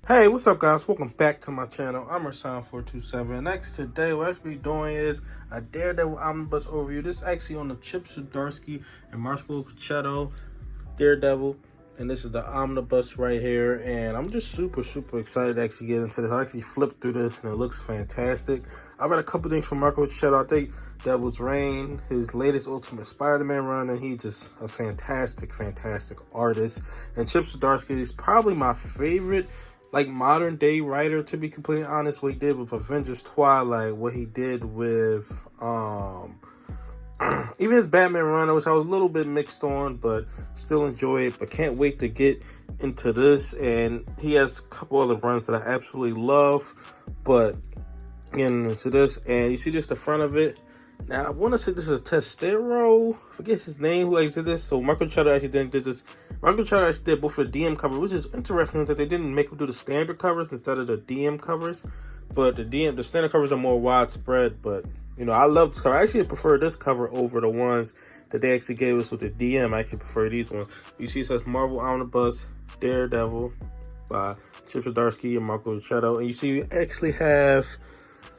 Hey, what's up, guys? Welcome back to my channel. I'm Rashawn427. Next, today what we're actually doing is a Daredevil Omnibus overview. This is actually on the Chip Zdarsky and Marco Checchetto Daredevil, and this is the Omnibus right here. And I'm just super excited to actually get into this. I actually flipped through this, and it looks fantastic. I read a couple things from Marco Checchetto. I think Devil's Reign, his latest Ultimate Spider-Man run, and he's just a fantastic artist. And Chip Zdarsky is probably my favorite modern day writer, to be completely honest. What he did with Avengers Twilight, what he did with even his Batman run, which I was a little bit mixed on, but still enjoy it. But can't wait to get into this. And he has a couple other runs that I absolutely love, but getting into this, and you see just the front of it. Now, I want to say this is Testero, forget his name, who actually did this. So Marco Checchetto actually did this. Marco Checchetto actually did both the DM cover, which is interesting that they didn't make him do the standard covers instead of the DM covers. But the standard covers are more widespread. But, you know, I love this cover. I actually prefer this cover over the ones that they actually gave us with the DM. I actually prefer these ones. You see it says Marvel Omnibus Daredevil by Chip Zdarsky and Marco Checchetto. And you see we actually have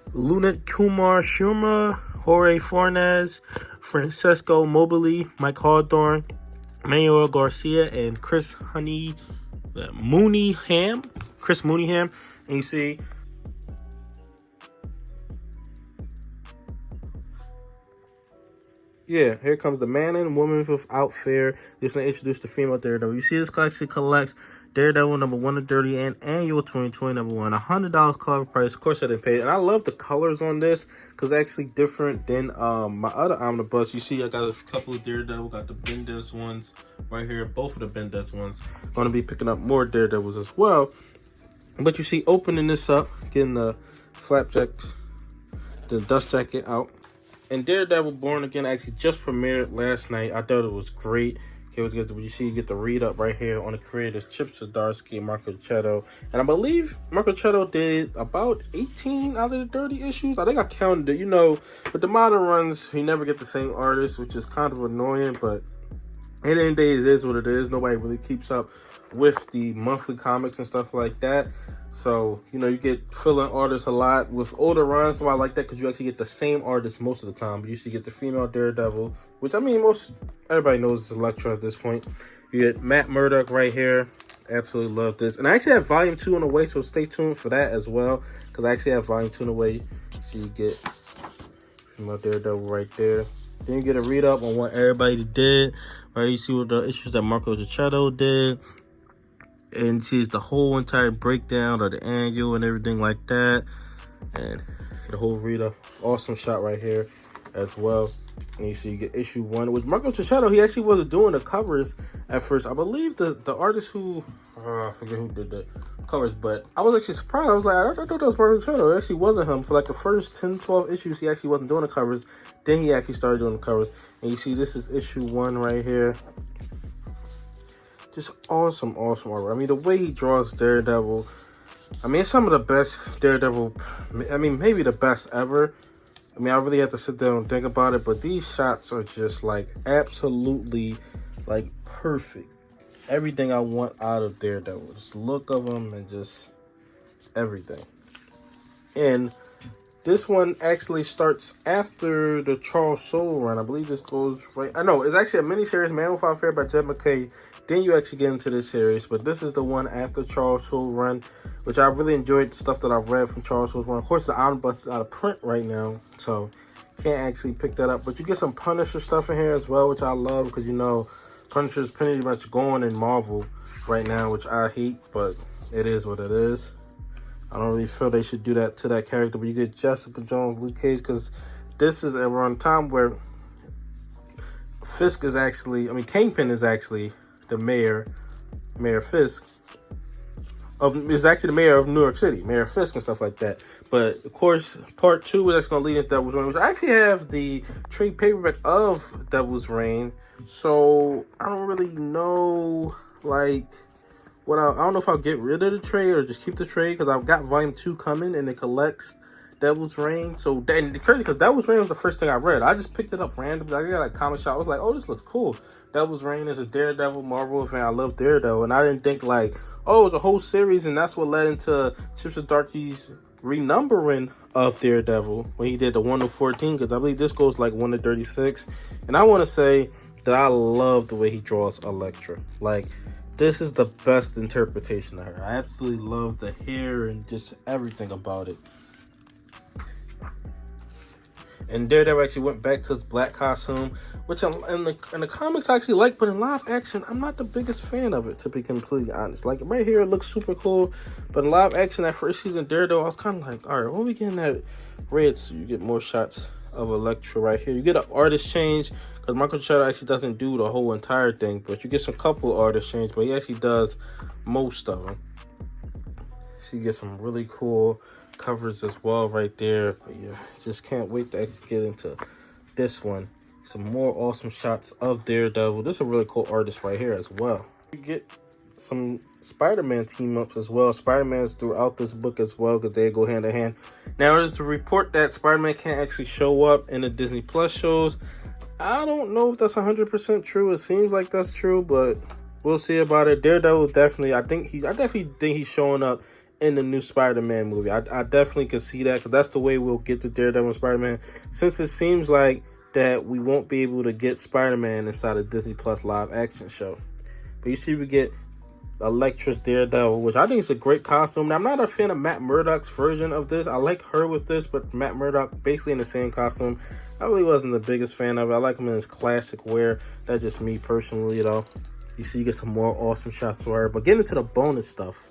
Lunat Kumar Sharma, Jorge Fornes, Francesco Mobili, Mike Hawthorne, Manuel Garcia, and Chris Mooneyham. And you see here comes the man and woman without fear. Just to introduce the female Daredevil. You see this collection collects Daredevil number 1 to 30 and annual 2020 number 1. $100 cover price. Of course I didn't pay it. And I love the colors on this because it's actually different than my other omnibus. You see I got a couple of Daredevil. Got the Bendis ones right here. Both of the Bendis ones. Going to be picking up more Daredevils as well. But you see opening this up, getting the flapjacks, the dust jacket out. And Daredevil Born Again actually just premiered last night. I thought it was great. You see, you get the read up right here on the creators, Chip Zdarsky and Marco Checchetto. And I believe Marco Checchetto did about 18 out of the 30 issues. I think I counted it, you know. But the modern runs, you never get the same artist, which is kind of annoying. But at the end of the day, it is what it is. Nobody really keeps up with the monthly comics and stuff like that. So, you know, you get fill-in artists a lot with older runs. So I like that because you actually get the same artist most of the time. But you usually get the female Daredevil, which, I mean, everybody knows it's Elektra at this point. You get Matt Murdock right here. Absolutely love this. And I actually have volume 2 on the way, so stay tuned for that as well. Because I actually have volume 2 on the way. So you get female Daredevil right there. Then you get a read-up on what everybody did. Right, you see what the issues that Marco Checchetto did. And she's the whole entire breakdown of the annual and everything like that. And the whole reader. Awesome shot right here as well. And you see you get issue 1. With Marco Checchetto, he actually wasn't doing the covers at first. I believe the artist who, I forget who did the covers, but I was actually surprised. I was like, I thought that was Marco Checchetto. It actually wasn't him. For like the first 10, 12 issues, he actually wasn't doing the covers. Then he actually started doing the covers. And you see this is issue 1 right here. Just awesome art. I mean, the way he draws Daredevil, I mean, it's some of the best Daredevil, I mean, maybe the best ever. I mean, I really have to sit down and think about it, but these shots are just, like, absolutely, like, perfect. Everything I want out of Daredevil. Just look of them and just everything. And this one actually starts after the Charles Soule run. I believe this goes right. I know it's actually a miniseries, Man Without Fear by Jed MacKay. Then you actually get into this series, but this is the one after Charles Soule run, which I really enjoyed the stuff that I've read from Charles Soule's run. Of course, the omnibus is out of print right now, so can't actually pick that up. But you get some Punisher stuff in here as well, which I love because, you know, Punisher's pretty much going in Marvel right now, which I hate, but it is what it is. I don't really feel they should do that to that character, but you get Jessica Jones, Luke Cage, because this is around time where Fisk is actually, I mean, Kingpin is actually the Mayor Fisk is actually the mayor of New York City, Mayor Fisk and stuff like that. But of course, part 2 that's going to lead into Devil's Reign, which I actually have the trade paperback of Devil's Reign. So I don't really know, like, I don't know if I'll get rid of the trade or just keep the trade, because I've got volume 2 coming and it collects Devil's Reign. So then crazy because Devil's Reign was the first thing I read. I just picked it up randomly. I got like comic shop. I was like, oh, this looks cool. Devil's Reign is a Daredevil Marvel fan. I love Daredevil, and I didn't think like, oh, it's a whole series, and that's what led into Chip Zdarsky's renumbering of Daredevil when he did the 1 to 14, because I believe this goes like 1 to 36. And I want to say that I love the way he draws Elektra. Like, this is the best interpretation of her. I absolutely love the hair and just everything about it. And Daredevil actually went back to his black costume, which in the comics I actually like, but in live action, I'm not the biggest fan of it, to be completely honest. Like, right here, it looks super cool, but in live action, that first season Daredevil, I was kind of like, all right, when we getting that red suit, you get more shots of Elektra right here. You get an artist change, because Michael Shadow actually doesn't do the whole entire thing, but you get some couple artist change, but he actually does most of them. So you get some really cool covers as well right there. But yeah, just can't wait to actually get into this one. Some more awesome shots of Daredevil. This is a really cool artist right here as well. You get some Spider-Man team-ups as well. Spider-Man's throughout this book as well, because they go hand in hand. Now, there's the report that Spider-Man can't actually show up in the Disney Plus shows. I don't know if that's 100% true. It seems like that's true, but we'll see about it. Daredevil definitely, I definitely think he's showing up in the new Spider-Man movie. I definitely can see that, because that's the way we'll get to Daredevil and Spider-Man, since it seems like that we won't be able to get Spider-Man inside a Disney Plus live action show. But you see, we get Elektra's Daredevil, which I think is a great costume. Now, I'm not a fan of Matt Murdock's version of this. I like her with this, but Matt Murdock basically in the same costume. I really wasn't the biggest fan of it. I like him in his classic wear. That's just me personally, though. You see, you get some more awesome shots for her. But getting into the bonus stuff,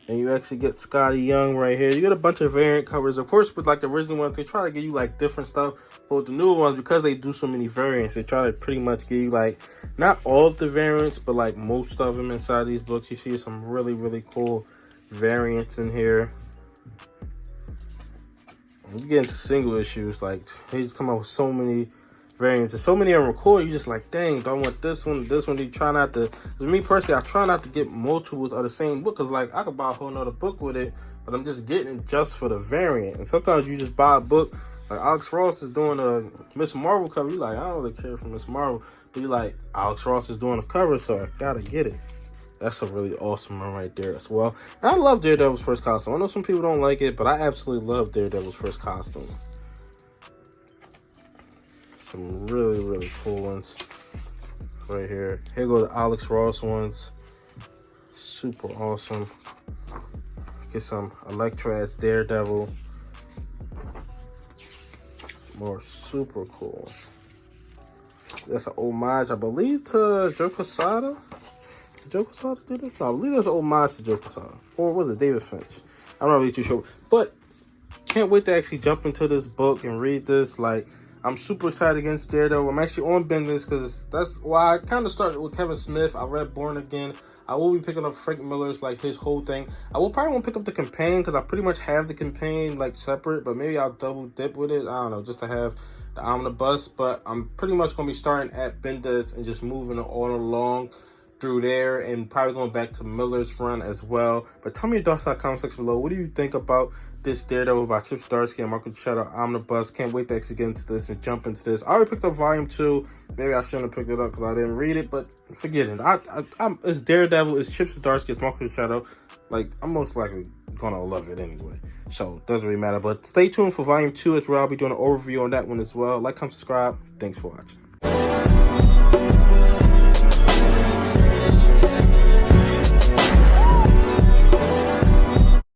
and you actually get Scotty Young right here. You get a bunch of variant covers. Of course, with like the original ones, they try to give you like different stuff. But with the newer ones, because they do so many variants, they try to pretty much give you like, not all of the variants, but like most of them inside these books. You see some really, really cool variants in here. You get into single issues, like they just come out with so many variants, and so many of them recorded. You just like, dang, do I want this one, this one? You try not to. Cause me personally, I try not to get multiples of the same book, because like I could buy a whole nother book with it, but I'm just getting it just for the variant. And sometimes you just buy a book, like Alex Ross is doing a Miss Marvel cover. You like, I don't really care for Miss Marvel, but you like, Alex Ross is doing a cover, so I gotta get it. That's a really awesome one right there as well. And I love Daredevil's first costume. I know some people don't like it, but I absolutely love Daredevil's first costume. Some really, really cool ones right here. Here go the Alex Ross ones. Super awesome. Get some Elektra as Daredevil. More super cool ones. That's an homage, I believe, to Joe Quesada. Did Joe Quesada do this? No, I believe that's an homage to Joe Quesada. Or was it David Finch? I'm not really too sure. But can't wait to actually jump into this book and read this. Like, I'm super excited against Daredevil. I'm actually on Bendis, because that's why I kind of started with Kevin Smith. I read Born Again. I will be picking up Frank Miller's, like, his whole thing. I will probably won't pick up the campaign, because I pretty much have the campaign, like, separate. But maybe I'll double dip with it. I don't know, just to have the omnibus. But I'm pretty much going to be starting at Bendis and just moving it all along through there, and probably going back to Miller's run as well. But tell me your thoughts in the comment section below. What do you think about this Daredevil by Chip Zdarsky and Michael Shadow Omnibus? Can't wait to actually get into this and jump into this. I already picked up volume 2. Maybe I shouldn't have picked it up because I didn't read it, but forget it. It's Daredevil, it's Chip Zdarsky, it's Michael Shadow. Like, I'm most likely gonna love it anyway, so it doesn't really matter. But stay tuned for volume 2 as well. I'll be doing an overview on that one as well. Like, comment, subscribe. Thanks for watching.